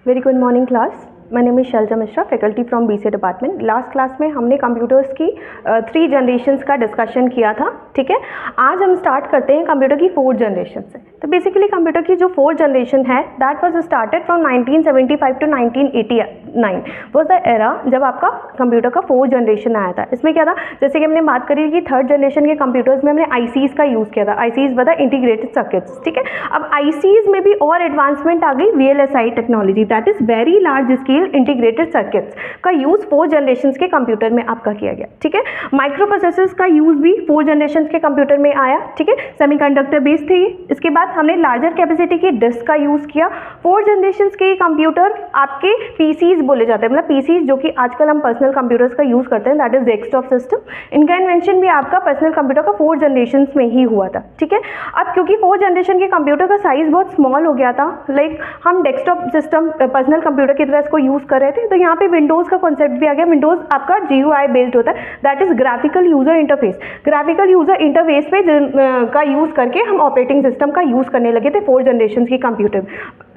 Very good morning class. My name is Shailja Mishra, faculty from BCA department. Last class में हमने computers की 3 generations का discussion किया था, ठीक है। आज हम स्टार्ट करते हैं कंप्यूटर की 4 जनरेशन से। तो बेसिकली कंप्यूटर की जो 4 जनरेशन है that was started from 1975 to 1989 was the era जब आपका कंप्यूटर का 4 जनरेशन आया था। इसमें क्या था, जैसे कि हमने बात करी कि 3rd जनरेशन के कंप्यूटर्स में हमने आईसीज का यूज़ किया था। आईसीज बता इंटीग्रेटेड सर्किट्स, ठीक है। अब आईसीज में भी और एडवांसमेंट आ गई, VLSI technology, that is very large scale integrated circuits का यूज 4 जनरेशन के कंप्यूटर में आपका किया गया, ठीक है। माइक्रो प्रोसेसर्स का यूज भी 4 जनरेशन के कंप्यूटर में आया, ठीक है। सेमीकंडक्टर बेस्ड थे। इसके बाद हमने लार्जर कैपेसिटी की डिस्क का यूज किया। 4 जनरेशन के कंप्यूटर आपके पीसीज बोले जाते हैं, मतलब पीसीज जो कि आजकल हम पर्सनल कंप्यूटर्स का यूज करते हैं, दैट इज डेस्कटॉप सिस्टम। इनका इन्वेंशन भी आपका पर्सनल कंप्यूटर का 4 जनरेशन में ही हुआ था, ठीक है। अब क्योंकि 4 जनरेशन के कंप्यूटर का साइज बहुत स्मॉल हो गया था, लाइक हम डेस्कटॉप सिस्टम पर्सनल कंप्यूटर की तरह इसको यूज कर रहे थे, तो यहाँ पे विंडोज का कॉन्सेप्ट भी आ गया। विंडोज आपका GUI बेस्ड होता है, that is graphical user interface. Graphical user interface पे का यूज करके हम ऑपरेटिंग सिस्टम का यूज करने लगे थे 4 जनरेशन की कंप्यूटर।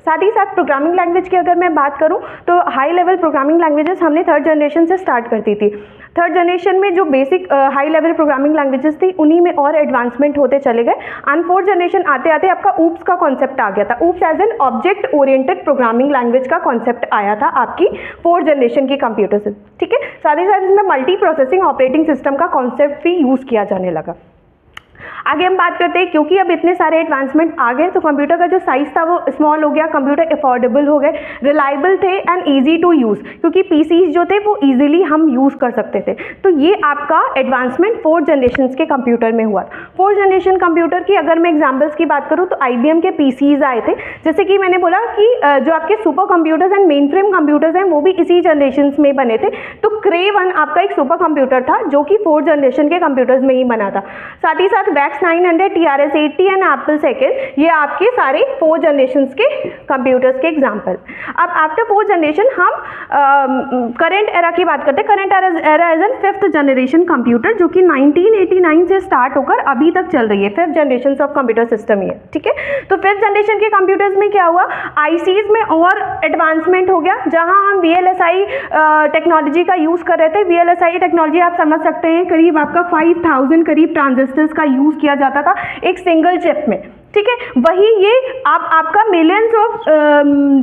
साथ ही साथ प्रोग्रामिंग लैंग्वेज की अगर मैं बात करूं तो हाई लेवल प्रोग्रामिंग लैंग्वेजेस हमने 3rd जनरेशन से स्टार्ट करती थी। 3rd जनरेशन में जो basic high level programming languages थी उन्हीं में और एडवांसमेंट होते चले गए। एंड 4th जनरेशन आते आते आपका ऊप्स का कॉन्सेप्ट आ गया था। OOPs as an object oriented programming language का कॉन्सेप्ट आया था आपकी 4th जनरेशन की कंप्यूटर से, ठीक है। साथ ही साथ इसमें मल्टी प्रोसेसिंग ऑपरेटिंग सिस्टम का कॉन्सेप्ट भी यूज किया जाने लगा। आगे हम बात करते हैं, क्योंकि अब इतने सारे एडवांसमेंट आ गए तो कंप्यूटर का जो साइज था वो स्मॉल हो गया, कंप्यूटर अफोर्डेबल हो गए, रिलायबल थे एंड इजी टू यूज़, क्योंकि पीसीज जो थे वो इजीली हम यूज़ कर सकते थे। तो ये आपका एडवांसमेंट 4 जनरेशन के कंप्यूटर में हुआ। 4 जनरेशन कंप्यूटर की अगर मैं एग्जाम्पल्स की बात करूँ तो IBM के पीसीज आए थे। जैसे कि मैंने बोला कि जो आपके super computers and main frame computers हैं वो भी इसी जनरेशन में बने थे। तो क्रे 1 आपका एक सुपर कंप्यूटर था जो कि 4 जनरेशन के कंप्यूटर्स में ही बना था। साथ ही साथ wax 900, TRS-80 and Apple cycle, ये आपके सारे 4 जनरेशन के कंप्यूटर्स के एग्जाम्पल। अब आफ्टर 4 जनरेशन हम करंट एरा की बात करते हैं। Current era as an 5th generation computer जो कि 1989 से स्टार्ट होकर अभी तक चल रही है। 5th generation of computer system ये, ठीक है। तो 5th जनरेशन के कंप्यूटर्स में क्या हुआ, आईसीज में और एडवांसमेंट हो गया। जहां हम VLSI टेक्नोलॉजी का यूज कर रहे थे, VLSI टेक्नोलॉजी आप समझ सकते हैं करीब आपका 5000 करीब ट्रांजिस्टर्स का यूज किया जाता था एक सिंगल चिप में, ठीक है। वही ये आपका मिलियंस ऑफ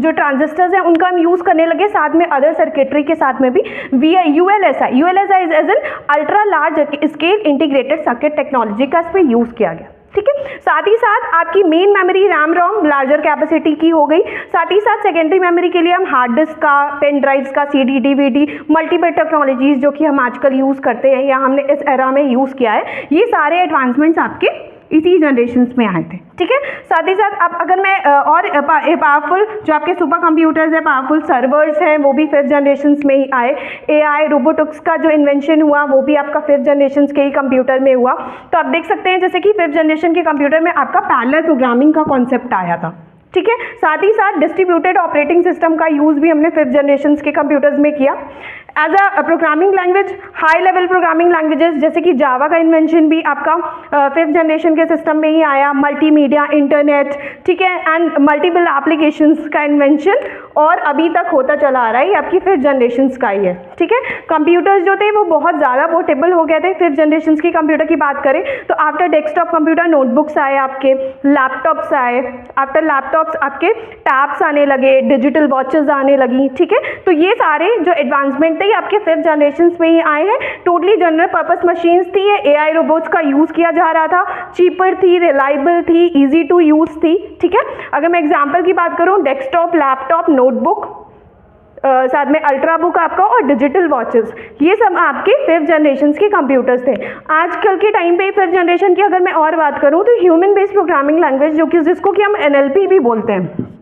जो ट्रांजिस्टर्स हैं उनका हम यूज करने लगे, साथ में अदर सर्किटरी के साथ में भी। ULSI is as an ultra large scale integrated circuit technology का इस पर यूज किया गया, ठीक है। साथ ही साथ आपकी main memory RAM ROM larger capacity की हो गई। साथ ही साथ सेकेंडरी मेमोरी के लिए हम हार्ड डिस्क का, पेन ड्राइव्स का, CD DVD, मल्टीपल टेक्नोलॉजीज जो कि हम आजकल यूज करते हैं या हमने इस एरा में यूज किया है, ये सारे एडवांसमेंट्स आपके इसी जनरेशन में आए थे, ठीक है। साथ ही साथ अब अगर मैं और पावरफुल जो आपके सुपर कंप्यूटर्स है, पावरफुल सर्वर्स हैं, वो भी 5th जनरेशन में ही आए। AI रोबोटिक्स का जो इन्वेंशन हुआ वो भी आपका 5th जनरेशन के ही कंप्यूटर में हुआ। तो आप देख सकते हैं जैसे कि 5th जनरेशन के कंप्यूटर में आपका पैरेलल प्रोग्रामिंग का कॉन्सेप्ट आया था, ठीक है। साथ ही साथ डिस्ट्रीब्यूटेड ऑपरेटिंग सिस्टम का यूज भी हमने 5th जनरेशन के कंप्यूटर्स में किया। As a programming language, high level programming languages जैसे कि जावा का इन्वेंशन भी आपका 5th जनरेशन के सिस्टम में ही आया। मल्टीमीडिया, इंटरनेट, ठीक है, एंड मल्टीपल एप्लीकेशंस का इन्वेंशन और अभी तक होता चला आ रहा है, आपकी 5th जनरेशन का ही है, ठीक है। कंप्यूटर्स जो थे वो बहुत ज़्यादा पोर्टेबल हो गए थे। 5th जनरेशन की कंप्यूटर की बात करें तो आफ्टर डेस्कटॉप कंप्यूटर नोटबुक्स आए, आपके लैपटॉप्स आए। आफ्टर लैपटॉप्स आपके टैब्स आने लगे, डिजिटल वॉचेस आने लगी, ठीक है। तो ये सारे जो एडवांसमेंट थे आपके 5th जनरेशन में ही आए हैं। टोटली जनरल पर्पस मशीन्स थी, ये AI रोबोट्स का यूज किया जा रहा था, चीपर थी, रिलायबल थी, इजी टू यूज थी, ठीक है। अगर मैं एग्जांपल की बात करूं, डेस्कटॉप, लैपटॉप, नोटबुक, साथ में अल्ट्रा बुक आपका और डिजिटल वॉचेस, ये सब आपके 5th जनरेशन के कंप्यूटर्स थे। आजकल के टाइम पे 5th जनरेशन की अगर मैं और बात करूं तो ह्यूमन बेस्ड प्रोग्रामिंग लैंग्वेज जो कि जिसको कि हम NLP भी बोलते हैं,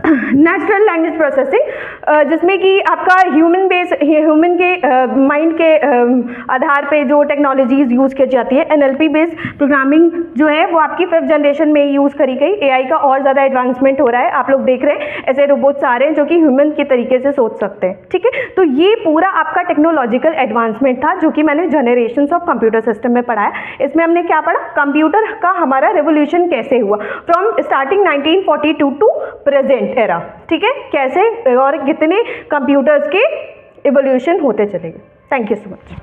नेचुरल लैंग्वेज प्रोसेसिंग, जिसमें कि आपका ह्यूमन के माइंड के आधार पे जो टेक्नोलॉजीज यूज़ की जाती है, NLP बेस्ड प्रोग्रामिंग जो है वो आपकी 5th जनरेशन में ही यूज़ करी गई। AI का और ज़्यादा एडवांसमेंट हो रहा है, आप लोग देख रहे हैं ऐसे रोबोट्स आ रहे हैं जो कि ह्यूमन के तरीके से सोच सकते हैं, ठीक है। तो ये पूरा आपका टेक्नोलॉजिकल एडवांसमेंट था जो कि मैंने जनरेशंस ऑफ कंप्यूटर सिस्टम में पढ़ा है। इसमें हमने क्या पढ़ा, कंप्यूटर का हमारा रेवोल्यूशन कैसे हुआ from starting 1942 to present, intelligent era, ठीक है, कैसे और कितने कंप्यूटर्स के इवोल्यूशन होते चले गए। Thank you so much.